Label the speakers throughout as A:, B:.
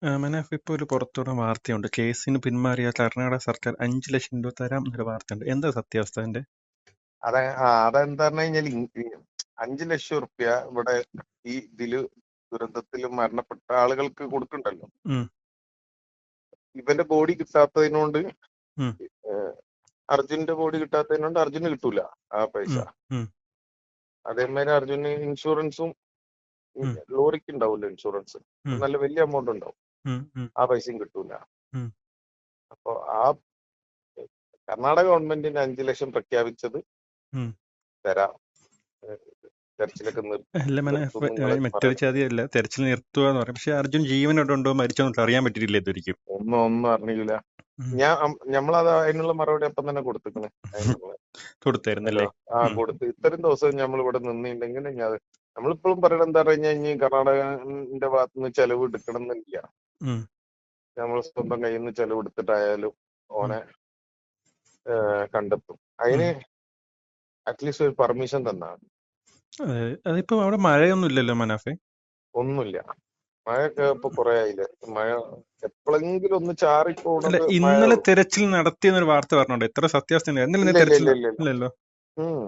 A: മനാഫ്, ഇപ്പൊ ഒരു പുറത്തുവിടുന്ന വാർത്തയുണ്ട്. കേസിന് പിന്മാറിയ കർണാടക സർക്കാർ 5 ലക്ഷം രൂപ തരാം എന്നൊരു വാർത്തയുണ്ട്. എന്താ സത്യാവസ്ഥ അതിന്റെ?
B: അതെന്താ പറഞ്ഞു കഴിഞ്ഞാൽ 5 ലക്ഷം റുപ്യ ഇവിടെ ഈ ദുരന്തത്തിൽ മരണപ്പെട്ട ആളുകൾക്ക് കൊടുക്കണ്ടല്ലോ.
A: ഉം,
B: ഇവന്റെ ബോഡി കിട്ടാത്തതിനോണ്ട്,
A: ഉം,
B: അർജുന്റെ ബോഡി കിട്ടാത്തതിനോണ്ട് അർജുന് കിട്ടൂല ആ പൈസ.
A: ഉം, ഉം,
B: അതേമാതിരി അർജുന് ഇൻഷുറൻസും
A: ഉം,
B: ലോറിക്ക് ഉണ്ടാവില്ല ഇൻഷുറൻസ്,
A: ഉം,
B: നല്ല വലിയ എമൗണ്ട് ഉണ്ടാവും,
A: ഉം, ഉം,
B: ആ പൈസയും കിട്ടൂല.
A: ഉം.
B: അപ്പൊ ആ കർണാടക ഗവൺമെന്റിന് 5 ലക്ഷം പ്രഖ്യാപിച്ചത്
A: ഉം.
B: തരാം, തെരച്ചിലൊക്കെ
A: അല്ല മനാഫ്,
B: നിർത്തും നിങ്ങള്
A: മറ്റൊരു
B: പറയണം.
A: ചതിയല്ല, തെരച്ചിൽ നിർത്തുക എന്ന് പറയും. പക്ഷെ അർജുൻ ജീവനോടെ ഉണ്ടോ മരിച്ചോ എന്ന് അറിയാൻ പറ്റിയിട്ടില്ല ഇതൊരിക്കും.
B: ഒന്നും അറിഞ്ഞില്ല. ഞമ്മളത് അതിനുള്ള മറുപടി അപ്പം തന്നെ കൊടുത്തിക്കണ്. അതിനുള്ള
A: കൊടുത്തായിരുന്നല്ലേ? ഉം,
B: കൊടുത്ത് ഇത്രയും ദിവസം നമ്മൾ ഇവിടെ നിന്നിട്ടുണ്ടെങ്കിൽ നമ്മളിപ്പോഴും പറയണത് എന്താ പറഞ്ഞു കഴിഞ്ഞാൽ കർണാടകന്റെ ഭാഗത്തുനിന്ന് ചെലവ് എടുക്കണം എന്നില്ല.
A: ഉം,
B: നമ്മൾ സ്വന്തം കയ്യിൽ നിന്ന് ചെലവ് എടുത്തിട്ടായാലും
A: ഉം,
B: ഓനെ കണ്ടെത്തും.
A: ഉം.
B: അതിന് അറ്റ്ലീസ്റ്റ് ഒരു പെർമിഷൻ തന്നാണ്.
A: അതിപ്പോ അവിടെ മഴയൊന്നും ഇല്ലല്ലോ മനാഫെ?
B: ഒന്നുമില്ല. മഴയൊക്കെ ഇപ്പൊ കുറെ ആയില്ലേ. മഴ എപ്പോഴെങ്കിലും ഒന്ന്
A: അല്ല,
B: ചാറിപ്പോണത് മഴ
A: ഇന്നലെ
B: ഉള്ളൂ.
A: തെരച്ചിൽ നടത്തിയെന്നൊരു വാർത്ത പറഞ്ഞോണ്ട് എത്ര സത്യാവസ്ഥ ഉണ്ട്? ഇന്നലെ
B: ഇല്ല
A: തെരച്ചിൽ
B: ഇല്ല.
A: ഇല്ലല്ലോ.
B: ഉം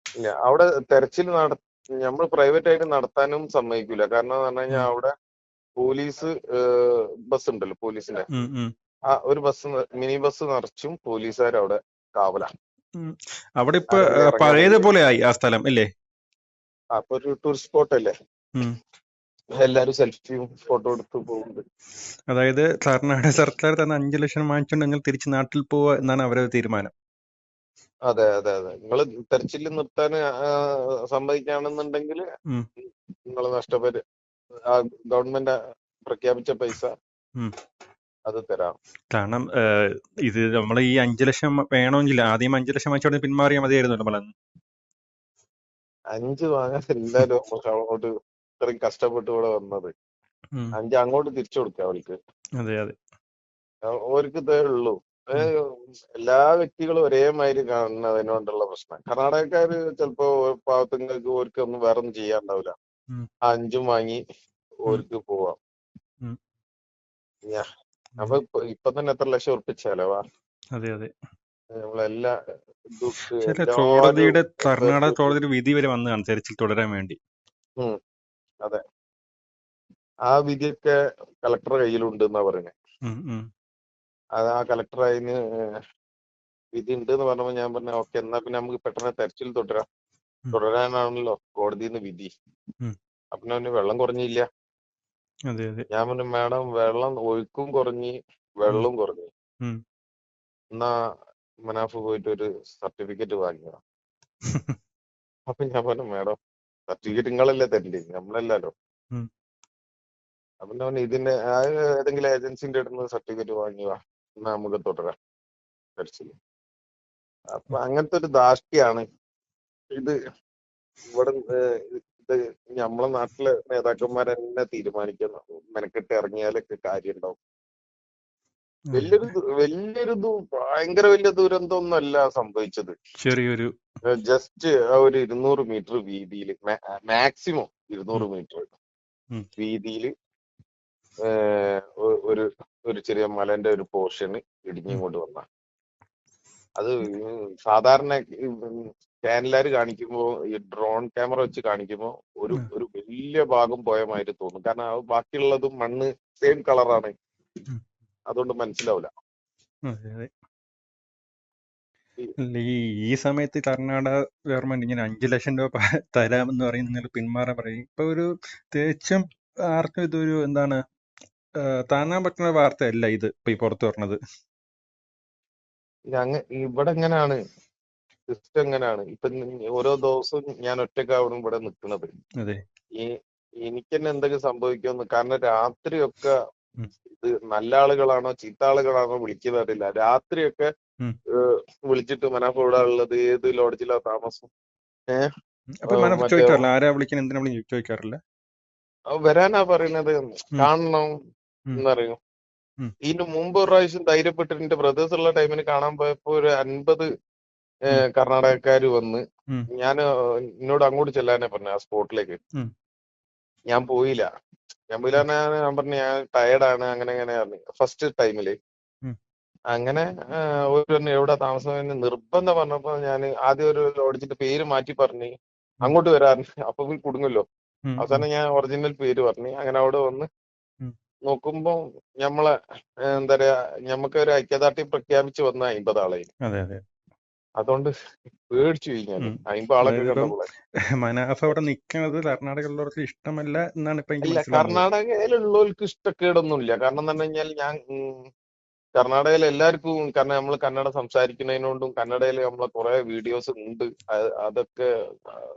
B: ഇല്ല, അവിടെ തെരച്ചിൽ നമ്മൾ പ്രൈവറ്റ് ആയിട്ട് നടത്താനും സമ്മതിക്കൂല. കാരണം എന്ന് പറഞ്ഞു കഴിഞ്ഞാൽ
A: ഉം,
B: അവിടെ പോലീസ് ബസ് ഉണ്ടല്ലോ, പോലീസിന്റെ
A: ഉം, ഉം,
B: ആ ഒരു ബസ്, മിനി ബസ് നിറച്ചും പോലീസുകാർ അവിടെ കാവലാണ്.
A: ഉം. അവിടെ ഇപ്പൊ
B: ആരെങ്കിലും ഇറങ്ങാൻ വയ്യ.
A: പഴയതുപോലെ ആയി ആ സ്ഥലം അല്ലേ?
B: അപ്പൊ ഒരു ടൂറിസ്റ്റ് സ്പോട്ട് അല്ലേ,
A: ഉം.
B: എല്ലാരും സെൽഫിയും ഫോട്ടോ എടുത്ത് പോകുന്നുണ്ട്.
A: അതായത് കർണാടക സർക്കാർ തന്നെ 5 ലക്ഷം വാങ്ങിച്ചുകൊണ്ട് നിങ്ങൾ തിരിച്ച് നാട്ടിൽ പോവുക എന്നാണ് അവരുടെ തീരുമാനം.
B: അതെ. നിങ്ങൾ തെരച്ചിൽ നിർത്താൻ സമ്മതിക്കുകയാണെന്നുണ്ടെങ്കിൽ
A: ഉം,
B: നിങ്ങൾ ആ ഗവൺമെന്റ് പ്രഖ്യാപിച്ച പൈസ
A: ഉം.
B: അത് തരാം.
A: കാരണം ഇത് നമ്മൾ ഈ 5 ലക്ഷം വേണമെങ്കിൽ ആദ്യം 5 ലക്ഷം വാങ്ങിച്ചോണ്ട് പിന്മാറിയാൽ മതിയായിരുന്നു നമ്മളന്ന്.
B: 5 വാങ്ങാൻ എല്ലാരും നമുക്ക് അങ്ങോട്ട് ഇത്രയും കഷ്ടപ്പെട്ട് ഇവിടെ വന്നത്.
A: ഉം.
B: 5 അങ്ങോട്ട് തിരിച്ചു കൊടുക്കുക അവർക്ക്.
A: അതെ അതെ.
B: ഓർക്ക് ഇതേ ഉള്ളൂ.
A: ഉം,
B: എല്ലാ വ്യക്തികളും ഒരേമാതിരി കാണുന്നതിനോണ്ടുള്ള പ്രശ്നം. കർണാടകക്കാര് ചിലപ്പോ പാവത്തുങ്ങൾക്ക് ഓർക്ക് ഒന്നും വേറെ ഒന്നും ചെയ്യാണ്ടാവില്ല.
A: ഉം,
B: 5 വാങ്ങി
A: ഉം,
B: ഓർക്ക് പോവാം.
A: ഉം.
B: അപ്പൊ ഇപ്പൊ തന്നെ എത്ര ലക്ഷം ഉറപ്പിച്ച ചെലവാ.
A: അതെ അതെ.
B: നമ്മളെല്ലാ
A: ചില
B: എല്ലാരും
A: കോടതിയുടെ കർണാടക കോടതിയുടെ വിധി വരെ വന്നതാണ് തെരച്ചിൽ തുടരാൻ വേണ്ടി.
B: അതെ, ആ വിധിയൊക്കെ കളക്ടറുടെ കയ്യിലുണ്ട് എന്നാ പറയുന്നത്.
A: ഉം, ഉം,
B: അത് ആ കളക്ടർ അതിന് വിധി ഉണ്ട് എന്ന് പറഞ്ഞപ്പോ ഞാൻ പറഞ്ഞ ഓക്കെ, എന്നാ പിന്നെ നമുക്ക് പെട്ടെന്ന് തെരച്ചിൽ
A: ഉം,
B: തുടരാനാണല്ലോ കോടതിയിൽ നിന്ന് വിധി.
A: ഉം.
B: അപ്പൊ അവന് വെള്ളം കുറഞ്ഞില്ല.
A: അതെ അതെ.
B: ഞാൻ പറഞ്ഞു മാഡം, വെള്ളം ഒഴുക്കും കുറഞ്ഞ്
A: ഉം,
B: വെള്ളവും കുറഞ്ഞു,
A: ഉം.
B: എന്നാ മനാഫ് പോയിട്ട് ഒരു സർട്ടിഫിക്കറ്റ് വാങ്ങിയ. അപ്പൊ ഞാൻ പറഞ്ഞു മാഡം, സർട്ടിഫിക്കറ്റ് നിങ്ങളല്ലേ തരണ്ടേ, നമ്മളല്ലല്ലോ.
A: ഉം.
B: അപ്പൊ ഞാൻ ഇതിന്റെ ഏതെങ്കിലും ഏജൻസിന്റെ അടുത്ത് നിന്ന് സർട്ടിഫിക്കറ്റ് വാങ്ങിയ, എന്നാ നമുക്ക് തുടരാം തെരച്ചിൽ. അപ്പൊ അങ്ങനത്തെ ഒരു ധാർഷ്ട്യാണ് ഇത്. ഇവിടെ ഇത് നമ്മളെ നാട്ടിലെ നേതാക്കന്മാർ തന്നെ തീരുമാനിക്കുന്നു. മെനക്കെട്ട് ഇറങ്ങിയാലൊക്കെ കാര്യം ഉണ്ടാവും. വലിയൊരു ഭയങ്കര വലിയ ദുരന്തം ഒന്നല്ല സംഭവിച്ചത്.
A: ചെറിയൊരു
B: ജസ്റ്റ് ഒരു 200 മീറ്റർ വീതിയിൽ, മാക്സിമം 200 മീറ്റർ
A: ഉം,
B: വീതിയിൽ ഒരു ഒരു ചെറിയ മലന്റെ ഒരു പോർഷന്
A: ഉം,
B: ഇടിഞ്ഞിങ്ങോട്ട് വന്ന. അത് സാധാരണ ചാനലുകാർ കാണിക്കുമ്പോ, ഈ ഡ്രോൺ ക്യാമറ വെച്ച് കാണിക്കുമ്പോ
A: ഉം.
B: ഒരു വലിയ ഭാഗം പോയ മാതിരി തോന്നും. കാരണം ബാക്കിയുള്ളതും മണ്ണ് സെയിം കളറാണ്,
A: ഉം.
B: അതുകൊണ്ട് മനസ്സിലാവില്ല.
A: അതെ അതെ. അല്ല, ഈ സമയത്ത് കർണാടക ഗവൺമെന്റ് ഇങ്ങനെ 5 ലക്ഷം രൂപ തരാമെന്ന് പറയുന്നതിൽ പിന്മാറാൻ പറയും. ഇപ്പൊ ഒരു തികച്ചും ആർക്കും ഇതൊരു എന്താണ്, താങ്ങാൻ പറ്റുന്ന വാർത്തയല്ല ഇത് ഇപ്പൊ ഈ പുറത്തു പറഞ്ഞത്.
B: ഇവിടെ എങ്ങനെയാണ് സിസ്റ്റം, എങ്ങനെയാണ് ഇപ്പൊ ഓരോ ദിവസവും ഞാൻ ഒറ്റക്കാവണം ഇവിടെ നിൽക്കുന്നത്.
A: അതെ.
B: ഈ എനിക്ക് തന്നെ എന്തൊക്കെ സംഭവിക്കുമെന്ന്. കാരണം രാത്രിയൊക്കെ
A: ഉം,
B: ഇത് നല്ല ആളുകളാണോ ചീത്ത ആളുകളാണോ വിളിക്കുന്നത് അറിയില്ല. രാത്രിയൊക്കെ
A: ഉം.
B: വിളിച്ചിട്ട് മനാഫ് ഇവിടെ ഉള്ളത്, ഏത് ലോഡ്ജിലാ താമസം,
A: അപ്പൊ മനപ്പ്
B: മറ്റേ
A: ചോദിക്കാറില്ല, ആരാ വിളിക്കാൻ, എന്തിനാ വിളിക്കാൻ ചോദിക്കാറില്ല?
B: വരാനാ പറയുന്നത്,
A: ഉം,
B: കാണണം
A: ഉം,
B: എന്നറിയും.
A: ഉം,
B: ഇതിന് മുമ്പ് ഒരു പ്രാവശ്യം ധൈര്യപ്പെട്ടിട്ട് എന്റെ ബ്രദേഴ്സ് ഉള്ള ടൈമിന് കാണാൻ പോയപ്പോ ഒരു 50
A: ഉം,
B: കർണാടകക്കാര് വന്ന്.
A: ഉം,
B: ഞാൻ എന്നോട് അങ്ങോട്ട് ചെല്ലാനേ പറഞ്ഞു, ആ സ്പോട്ടിലേക്ക്.
A: ഉം,
B: ഞാൻ പോയില്ല. ഞാൻ പറഞ്ഞു ഞാൻ ടയർഡാണ് അങ്ങനെ അങ്ങനെ പറഞ്ഞു ഫസ്റ്റ് ടൈമില്.
A: ഉം.
B: അങ്ങനെ ഒരു പറഞ്ഞു എവിടെ താമസം നിർബന്ധം പറഞ്ഞപ്പോ ഞാൻ ആദ്യം ഒരു ലോഡ്ജിന്റെ പേര് മാറ്റി പറഞ്ഞ്
A: ഉം.
B: അങ്ങോട്ട് വരാറ്. അപ്പൊ പോയി കുടുങ്ങല്ലോ.
A: ഉം. ഉം.
B: അവസാനം ഞാൻ ഒറിജിനൽ പേര് പറഞ്ഞു. അങ്ങനെ അവിടെ വന്ന്
A: ഉം.
B: നോക്കുമ്പോ ഞമ്മളെ എന്താ പറയാ ഞമ്മക്ക് ഒരു ഐക്യദാർഢ്യം പ്രഖ്യാപിച്ച് വന്ന 50 ആളായി.
A: അതെ അതെ.
B: അതുകൊണ്ട് പേടിച്ചു കഴിഞ്ഞാല്
A: ഉം.
B: 50 ആളൊക്കെ
A: അതായത് ഇപ്പം
B: കണ്ടപ്പോളെ
A: മനാഫ് അവിടെ നിൽക്കുന്നത് കർണാടകയിലുള്ളവർക്ക് ഇഷ്ടമല്ല എന്നാണ് ഇപ്പൊ എനിക്ക്
B: ഇല്ല,
A: മനസ്സിലാവുന്നത്.
B: കർണാടകയിലുള്ളവർക്ക് ഇഷ്ടക്കേടൊന്നുമില്ല. കാരണം എന്താ പറഞ്ഞാൽ ഞാൻ കർണാടകയിൽ എല്ലാവർക്കും കാരണം നമ്മൾ കന്നഡ സംസാരിക്കുന്നതിനോണ്ടും കന്നഡയിൽ നമ്മളെ കുറെ വീഡിയോസ് ഉണ്ട്. അതൊക്കെ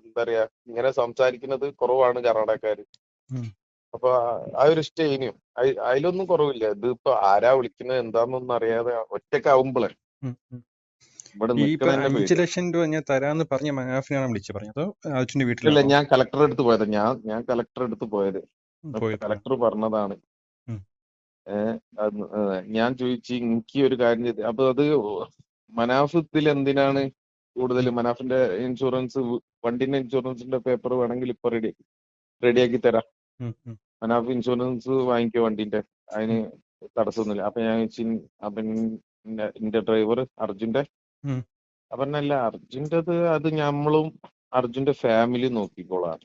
B: എന്താ പറയാ ഇങ്ങനെ സംസാരിക്കുന്നത് കുറവാണ് കർണാടകക്കാര്.
A: ഉം.
B: അപ്പൊ ആ ഒരു ഇഷ്ടം അതിലൊന്നും കുറവില്ല. ഇതിപ്പോ ആരാ വിളിക്കുന്നത് എന്താന്നൊന്നും അറിയാതെ ഒറ്റക്കാവുമ്പോളെ
A: ഉം. ഉം.
B: ഇവിടെ
A: ഈ ഇപ്പൊ
B: നിക്കണ
A: 5
B: പേടിയാ.
A: ലക്ഷം രൂപ ഞാൻ തരാന്ന് പറഞ്ഞ മനാഫിനാണ് വിളിച്ചു പറഞ്ഞത്, അതോ അച്ഛന്റെ
B: ഇല്ല,
A: വീട്ടിലാണോ
B: ഞാൻ കളക്ടറെ അടുത്ത് പോയത്. ഞാൻ കളക്ടറെ അടുത്ത് പോയത്.
A: പോയത്?
B: കളക്ടർ പറഞ്ഞതാണ്.
A: ഉം.
B: ഞാൻ ചോദിച്ചു എനിക്ക് ഒരു കാര്യം ചെയ്ത് അപ്പൊ അത് മനാഫ് ഇതിൽ എന്തിനാണ് കൂടുതൽ
A: ഉം.
B: മനാഫിന്റെ ഇൻഷുറൻസ് വണ്ടിന്റെ ഇൻഷുറൻസിന്റെ പേപ്പർ വേണമെങ്കിൽ ഇപ്പൊ റെഡിയാക്കി തരാം.
A: ഉം. ഉം.
B: മനാഫ് ഇൻഷുറൻസ് വാങ്ങിക്കോ വണ്ടിന്റെ, അതിന്
A: ഉം.
B: തടസ്സമൊന്നുമില്ല. അപ്പൊ ഞാൻ ചോദിച്ചു അപ്പൊ എന്റെ ഡ്രൈവർ അർജുന്റെ
A: ഉം.
B: അപ്പൊ അല്ല അർജുൻ്റെത് അത് ഞമ്മളും അർജുന്റെ ഫാമിലി നോക്കിക്കോളാം.